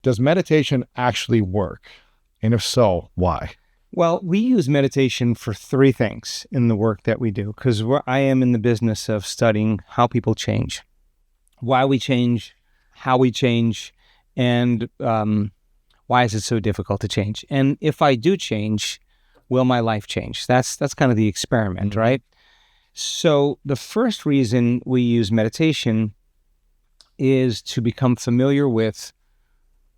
Does meditation actually work? And if so, why? Well, we use meditation for three things in the work that we do, because I am in the business of studying how people change, why we change, how we change, and why is it so difficult to change? And if I do change, will my life change? That's kind of the experiment, right? So the first reason we use meditation is to become familiar with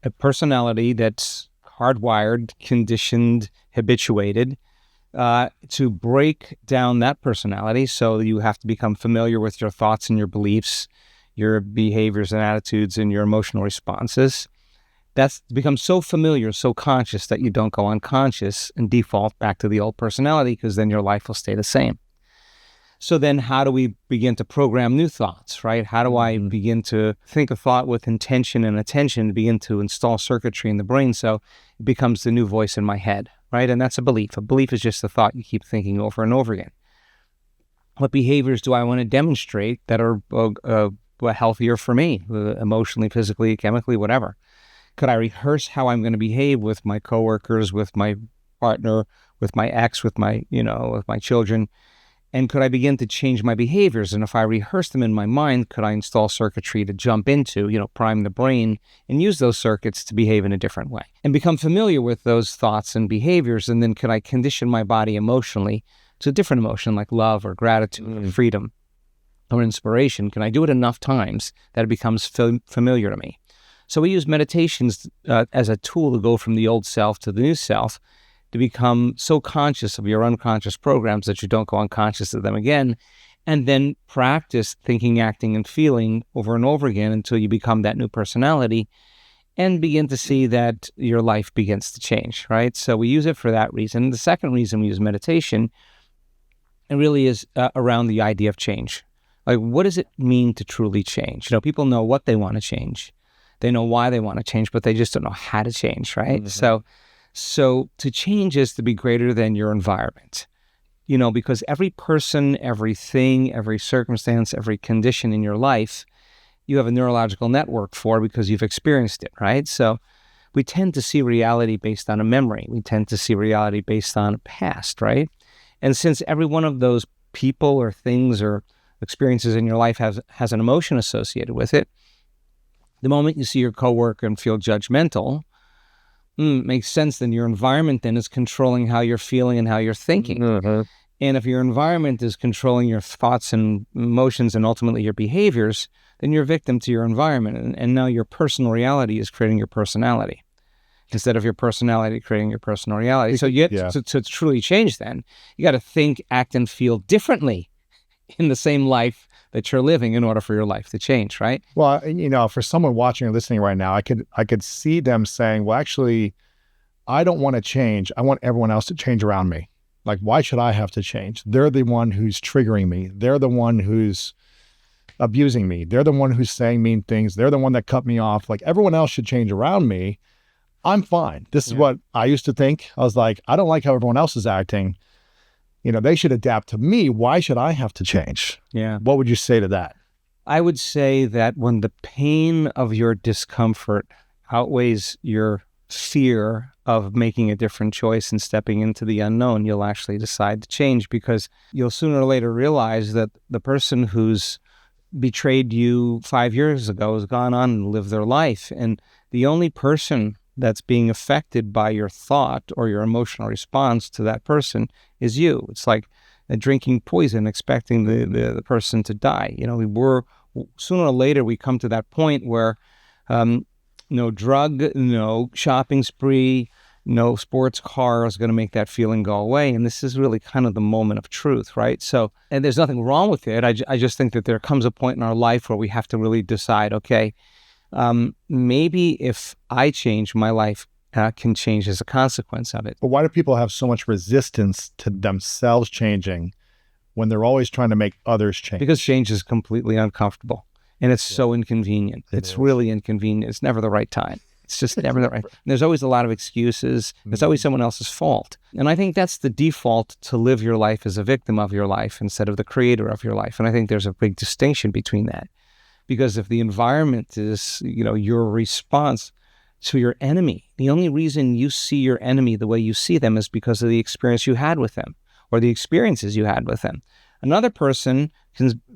a personality that's hardwired, conditioned, habituated, to break down that personality. So you have to become familiar with your thoughts and your beliefs, your behaviors and attitudes, and your emotional responses. That's become so familiar, so conscious that you don't go unconscious and default back to the old personality, because then your life will stay the same. So then how do we begin to program new thoughts, right? How do I begin to think a thought with intention and attention, begin to install circuitry in the brain so it becomes the new voice in my head, right? And that's a belief. A belief is just a thought you keep thinking over and over again. What behaviors do I want to demonstrate that are healthier for me, emotionally, physically, chemically, whatever? Could I rehearse how I'm going to behave with my coworkers, with my partner, with my ex, with my children? And could I begin to change my behaviors? And if I rehearse them in my mind, could I install circuitry to jump into, prime the brain and use those circuits to behave in a different way and become familiar with those thoughts and behaviors? And then could I condition my body emotionally to a different emotion like love or gratitude or freedom or inspiration? Can I do it enough times that it becomes familiar to me? So we use meditations as a tool to go from the old self to the new self, to become so conscious of your unconscious programs that you don't go unconscious of them again, and then practice thinking, acting, and feeling over and over again until you become that new personality and begin to see that your life begins to change, right? So we use it for that reason. The second reason we use meditation, it really is around the idea of change. Like, what does it mean to truly change? People know what they want to change. They know why they want to change, but they just don't know how to change, right? So to change is to be greater than your environment, because every person, everything, every circumstance, every condition in your life, you have a neurological network for because you've experienced it, right? So we tend to see reality based on a memory. We tend to see reality based on a past, right? And since every one of those people or things or experiences in your life has an emotion associated with it, the moment you see your coworker and feel judgmental, makes sense. Then your environment then is controlling how you're feeling and how you're thinking. And if your environment is controlling your thoughts and emotions and ultimately your behaviors, then you're a victim to your environment. And now your personal reality is creating your personality instead of your personality creating your personal reality. So you have to truly change then, you got to think, act, and feel differently in the same life that you're living in order for your life to change, right? Well, for someone watching or listening right now, I could see them saying, well, actually, I don't want to change. I want everyone else to change around me. Like, why should I have to change? They're the one who's triggering me. They're the one who's abusing me. They're the one who's saying mean things. They're the one that cut me off. Like, everyone else should change around me. I'm fine. This is what I used to think. I was like, I don't like how everyone else is acting. They should adapt to me. Why should I have to change? Yeah. What would you say to that? I would say that when the pain of your discomfort outweighs your fear of making a different choice and stepping into the unknown, you'll actually decide to change, because you'll sooner or later realize that the person who's betrayed you 5 years ago has gone on and lived their life. And the only person that's being affected by your thought or your emotional response to that person is you. It's like drinking poison, expecting the person to die. Sooner or later we come to that point where no drug, no shopping spree, no sports car is going to make that feeling go away. And this is really kind of the moment of truth, right? So, and there's nothing wrong with it. I just think that there comes a point in our life where we have to really decide, okay, maybe if I change, my life can change as a consequence of it. But why do people have so much resistance to themselves changing when they're always trying to make others change? Because change is completely uncomfortable and it's so inconvenient. It's really inconvenient. It's never the right time. It's just never the right. There's always a lot of excuses. There's always someone else's fault. And I think that's the default, to live your life as a victim of your life instead of the creator of your life. And I think there's a big distinction between that. Because if the environment is, your response to your enemy. The only reason you see your enemy the way you see them is because of the experience you had with them or the experiences you had with them. Another person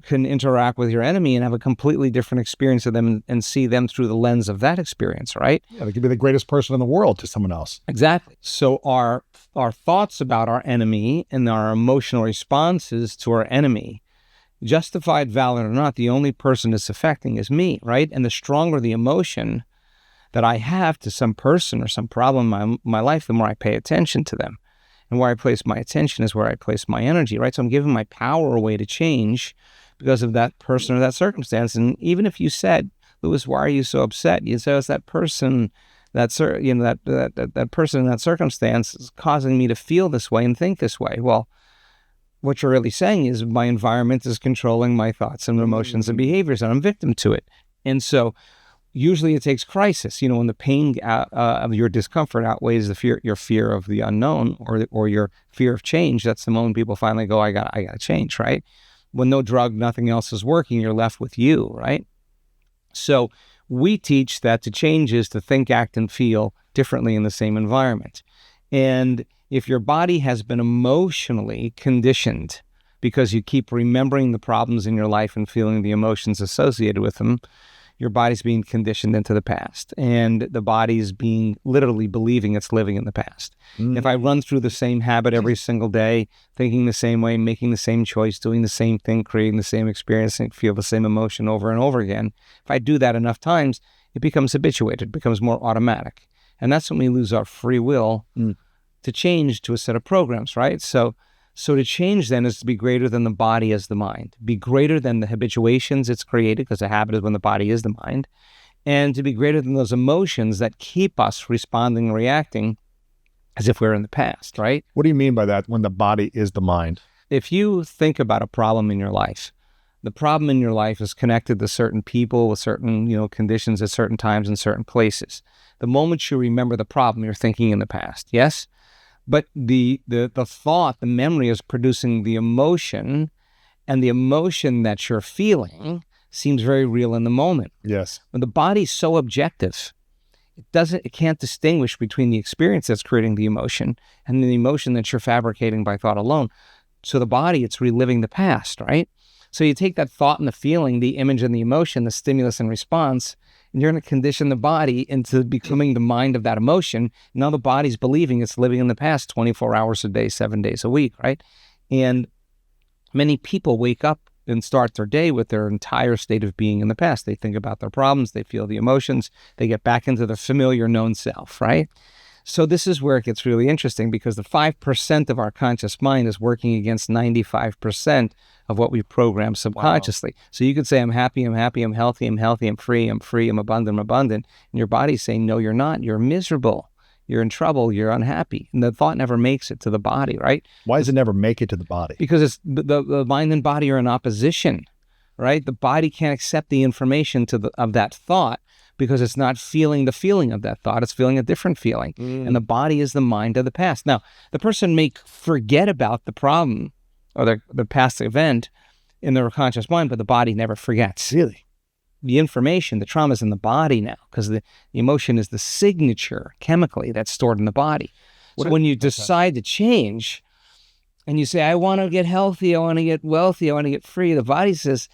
can interact with your enemy and have a completely different experience of them and see them through the lens of that experience, right? Yeah, they could be the greatest person in the world to someone else. Exactly. So our thoughts about our enemy and our emotional responses to our enemy, justified, valid or not, the only person it's affecting is me, right? And the stronger the emotion that I have to some person or some problem in my life, the more I pay attention to them. And where I place my attention is where I place my energy, right? So I'm giving my power away to change because of that person or that circumstance. And even if you said, Lewis, why are you so upset? You say, it's that person, that person in that circumstance is causing me to feel this way and think this way. Well, what you're really saying is my environment is controlling my thoughts and emotions and behaviors, and I'm victim to it. And so usually it takes crisis, when the pain of your discomfort outweighs your fear of the unknown or your fear of change. That's the moment people finally go, I got to change, right? When no drug, nothing else is working, you're left with you, right? So we teach that to change is to think, act, and feel differently in the same environment. And if your body has been emotionally conditioned because you keep remembering the problems in your life and feeling the emotions associated with them, your body's being conditioned into the past, and the body's being literally believing it's living in the past. If I run through the same habit every single day, thinking the same way, making the same choice, doing the same thing, creating the same experience, and feel the same emotion over and over again, if I do that enough times, it becomes habituated, it becomes more automatic. And that's when we lose our free will to change to a set of programs, right? So to change then is to be greater than the body as the mind, be greater than the habituations it's created, because a habit is when the body is the mind, and to be greater than those emotions that keep us responding and reacting as if we're in the past, right? What do you mean by that, when the body is the mind? If you think about a problem in your life, the problem in your life is connected to certain people with certain, conditions at certain times in certain places. The moment you remember the problem, you're thinking in the past, yes? But the thought, the memory is producing the emotion, and the emotion that you're feeling seems very real in the moment. Yes. When the body's so objective, it can't distinguish between the experience that's creating the emotion and the emotion that you're fabricating by thought alone. So the body, it's reliving the past, right? So you take that thought and the feeling, the image and the emotion, the stimulus and response, and you're going to condition the body into becoming the mind of that emotion. Now the body's believing it's living in the past 24 hours a day, 7 days a week, right? And many people wake up and start their day with their entire state of being in the past. They think about their problems, they feel the emotions, they get back into the familiar known self, right? So this is where it gets really interesting, because the 5% of our conscious mind is working against 95% of what we program subconsciously. Wow. So you could say, I'm happy, I'm healthy, I'm free, I'm abundant. And your body's saying, no, you're not. You're miserable. You're in trouble. You're unhappy. And the thought never makes it to the body, right? Why does it never make it to the body? Because it's the mind and body are in opposition, right? The body can't accept the information of that thought, because it's not feeling the feeling of that thought. It's feeling a different feeling. And the body is the mind of the past. Now, the person may forget about the problem or the past event in their conscious mind, but the body never forgets. Really? The information, the trauma is in the body now, because the emotion is the signature chemically that's stored in the body. So when you decide to change and you say, I want to get healthy, I want to get wealthy, I want to get free, the body says,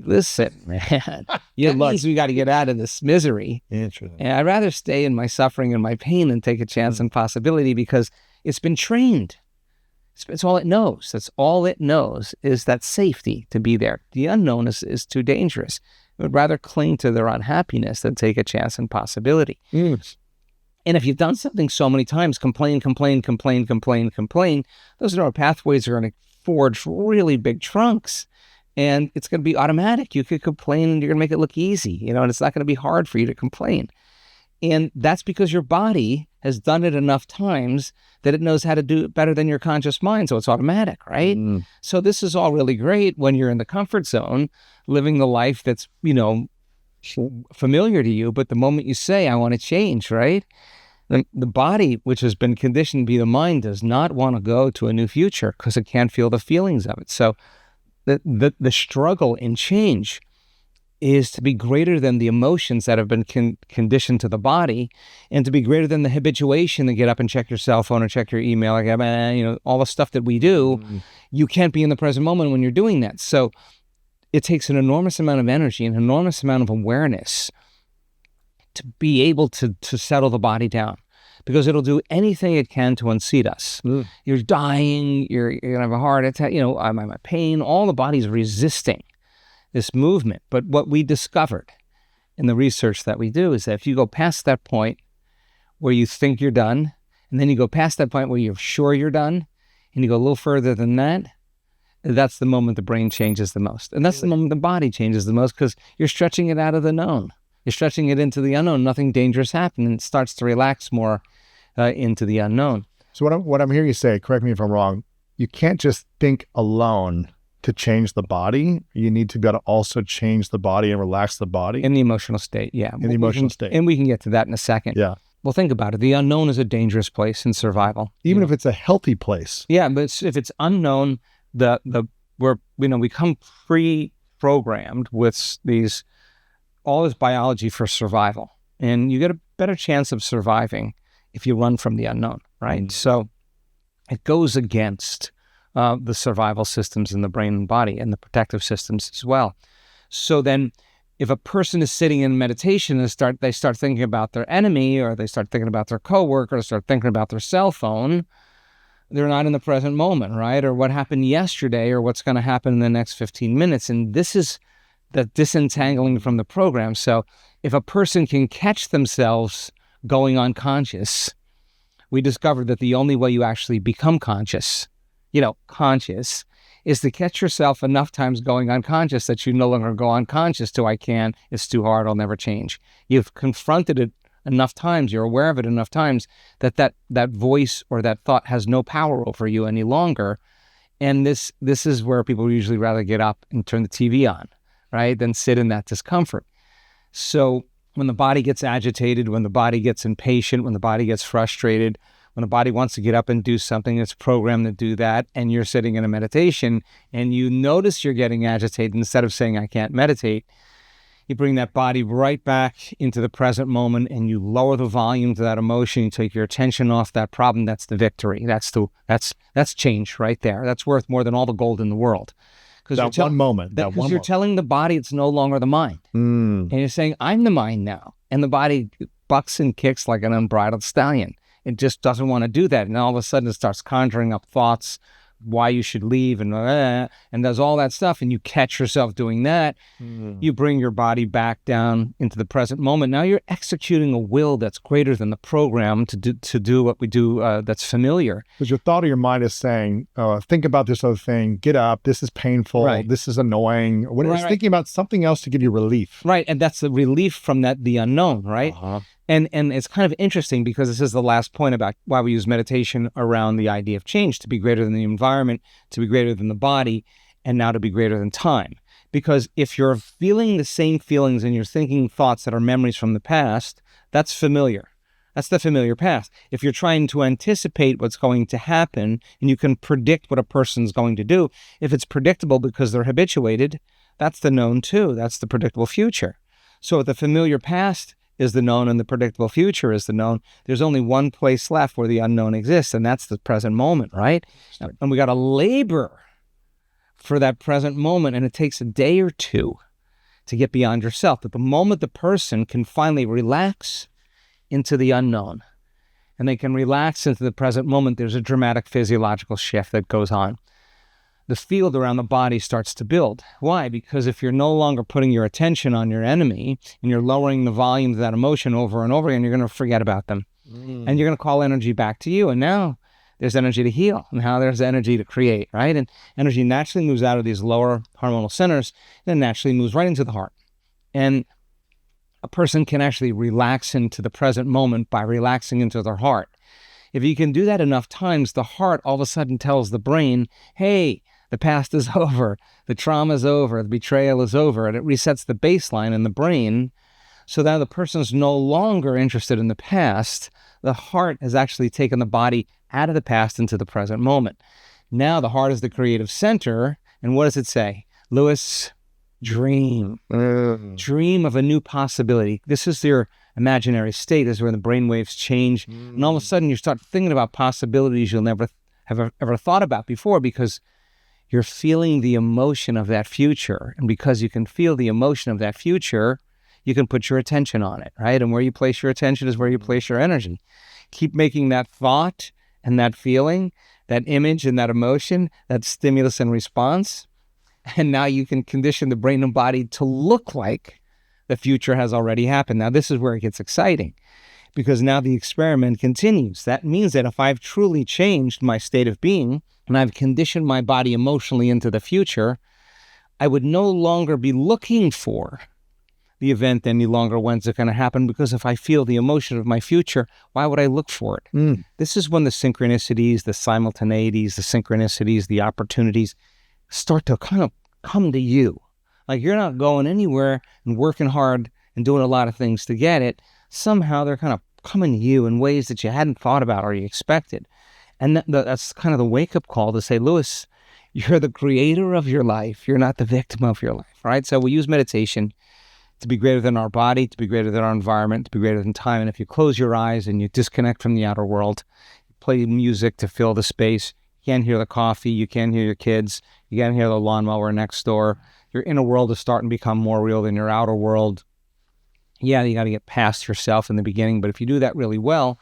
listen, man, that means we got to get out of this misery. Interesting. And I'd rather stay in my suffering and my pain than take a chance and possibility, because it's been trained. It's all it knows. That's all it knows, is that safety to be there. The unknown is too dangerous. It would rather cling to their unhappiness than take a chance and possibility. And if you've done something so many times, complain, those neural pathways are going to forge really big trunks. And it's going to be automatic. You could complain and you're going to make it look easy, and it's not going to be hard for you to complain. And that's because your body has done it enough times that it knows how to do it better than your conscious mind. So it's automatic, right? So this is all really great when you're in the comfort zone, living the life that's, familiar to you. But the moment you say, I want to change, right? The body, which has been conditioned to be the mind, does not want to go to a new future because it can't feel the feelings of it. So the struggle in change is to be greater than the emotions that have been conditioned to the body, and to be greater than the habituation to get up and check your cell phone or check your email, like, all the stuff that we do. You can't be in the present moment when you're doing that. So it takes an enormous amount of energy, an enormous amount of awareness to be able to settle the body down, because it'll do anything it can to unseat us. You're dying, you're going to have a heart attack, I'm in pain, all the body's resisting this movement. But what we discovered in the research that we do is that if you go past that point where you think you're done, and then you go past that point where you're sure you're done, and you go a little further than that, that's the moment the brain changes the most. And that's the moment the body changes the most, because you're stretching it out of the known. You're stretching it into the unknown. Nothing dangerous happens, and it starts to relax more into the unknown. So what I'm hearing you say, correct me if I'm wrong, you can't just think alone to change the body. You need to be able to also change the body and relax the body. In the emotional state, yeah. In the emotional state. And we can get to that in a second. Yeah. Well, think about it. The unknown is a dangerous place in survival. Even if it's a healthy place. Yeah, but if it's unknown, we come pre-programmed with all this biology for survival, and you get a better chance of surviving if you run from the unknown, right? So it goes against the survival systems in the brain and body, and the protective systems as well. So then if a person is sitting in meditation and they start thinking about their enemy, or they start thinking about their coworker, or start thinking about their cell phone, they're not in the present moment, right? Or what happened yesterday, or what's going to happen in the next 15 minutes. And this is the disentangling from the program. So if a person can catch themselves going unconscious, we discovered that the only way you actually become conscious, is to catch yourself enough times going unconscious that you no longer go unconscious to it's too hard, I'll never change. You've confronted it enough times, you're aware of it enough times that voice or that thought has no power over you any longer. And this is where people usually rather get up and turn the TV on, right, than sit in that discomfort. So when the body gets agitated, when the body gets impatient, when the body gets frustrated, when the body wants to get up and do something, it's programmed to do that, and you're sitting in a meditation and you notice you're getting agitated, instead of saying, I can't meditate, you bring that body right back into the present moment, and you lower the volume to that emotion. You take your attention off that problem. That's the victory. That's change right there. That's worth more than all the gold in the world. That one moment. Because you're telling the body it's no longer the mind. And you're saying, I'm the mind now. And the body bucks and kicks like an unbridled stallion. It just doesn't want to do that. And all of a sudden it starts conjuring up thoughts, why you should leave, and does all that stuff, and you catch yourself doing that. You bring your body back down into the present moment. Now you're executing a will that's greater than the program to do what we do that's familiar. Because your thought of your mind is saying, think about this other thing, get up, this is painful, right, this is annoying. When it's thinking about something else to give you relief. Right, and that's the relief from the unknown, right? And it's kind of interesting, because this is the last point about why we use meditation around the idea of change, to be greater than the environment, to be greater than the body, and now to be greater than time. Because if you're feeling the same feelings and you're thinking thoughts that are memories from the past, that's familiar. That's the familiar past. If you're trying to anticipate what's going to happen, and you can predict what a person's going to do, if it's predictable because they're habituated, that's the known too. That's the predictable future. So if the familiar past is the known and the predictable future is the known, there's only one place left where the unknown exists, and that's the present moment, right? And we got to labor for that present moment, and it takes a day or two to get beyond yourself. But the moment the person can finally relax into the unknown, and they can relax into the present moment, there's a dramatic physiological shift that goes on. The field around the body starts to build. Why? Because if you're no longer putting your attention on your enemy, and you're lowering the volume of that emotion over and over again, you're going to forget about them. And you're going to call energy back to you. And now there's energy to heal. And now there's energy to create, right? And energy naturally moves out of these lower hormonal centers, and then naturally moves right into the heart. And a person can actually relax into the present moment by relaxing into their heart. If you can do that enough times, the heart all of a sudden tells the brain, hey, the past is over, the trauma is over, the betrayal is over, and it resets the baseline in the brain. So now the person's no longer interested in the past. The heart has actually taken the body out of the past into the present moment. Now the heart is the creative center, and what does it say? Lewis, dream. Dream of a new possibility. This is your imaginary state. This is where the brainwaves change. And all of a sudden you start thinking about possibilities you'll never have ever thought about before, because you're feeling the emotion of that future. And because you can feel the emotion of that future, you can put your attention on it, right? And where you place your attention is where you place your energy. Keep making that thought and that feeling, that image and that emotion, that stimulus and response. And now you can condition the brain and body to look like the future has already happened. Now, this is where it gets exciting, because now the experiment continues. That means that if I've truly changed my state of being and I've conditioned my body emotionally into the future, I would no longer be looking for the event any longer. When's it going to happen? Because if I feel the emotion of my future, why would I look for it? This is when the synchronicities, the simultaneities, the synchronicities, the opportunities start to kind of come to you. Like you're not going anywhere and working hard and doing a lot of things to get it. Somehow they're kind of coming to you in ways that you hadn't thought about or you expected. And that's kind of the wake-up call to say, Lewis, you're the creator of your life. You're not the victim of your life, right? So we use meditation to be greater than our body, to be greater than our environment, to be greater than time. And if you close your eyes and you disconnect from the outer world, you play music to fill the space, you can't hear the coffee, you can't hear your kids, you can't hear the lawnmower next door. Your inner world is starting to become more real than your outer world. Yeah, you got to get past yourself in the beginning, but if you do that really well,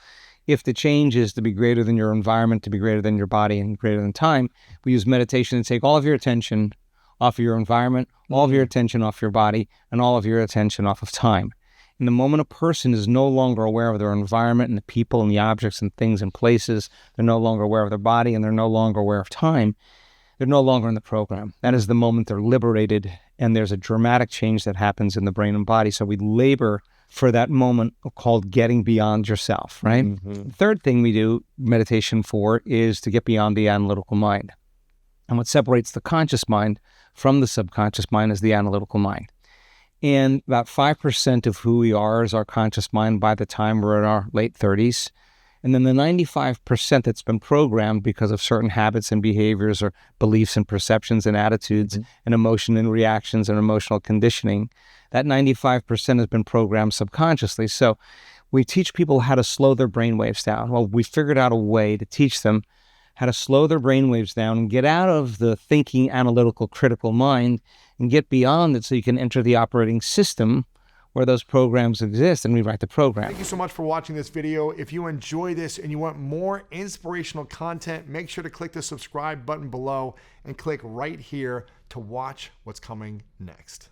if the change is to be greater than your environment, to be greater than your body and greater than time, we use meditation to take all of your attention off of your environment, all of your attention off your body, and all of your attention off of time. In the moment a person is no longer aware of their environment and the people and the objects and things and places, they're no longer aware of their body and they're no longer aware of time, they're no longer in the program. That is the moment they're liberated, and there's a dramatic change that happens in the brain and body. So we labor for that moment called getting beyond yourself, right? The third thing we do meditation for is to get beyond the analytical mind. And what separates the conscious mind from the subconscious mind is the analytical mind. And about 5% of who we are is our conscious mind by the time we're in our late 30s. And then the 95% that's been programmed because of certain habits and behaviors or beliefs and perceptions and attitudes and emotion and reactions and emotional conditioning, that 95% has been programmed subconsciously. So we teach people how to slow their brain waves down. Well, we figured out a way to teach them how to slow their brain waves down and get out of the thinking, analytical, critical mind and get beyond it so you can enter the operating system where those programs exist and rewrite the program. Thank you so much for watching this video. If you enjoy this and you want more inspirational content, make sure to click the subscribe button below and click right here to watch what's coming next.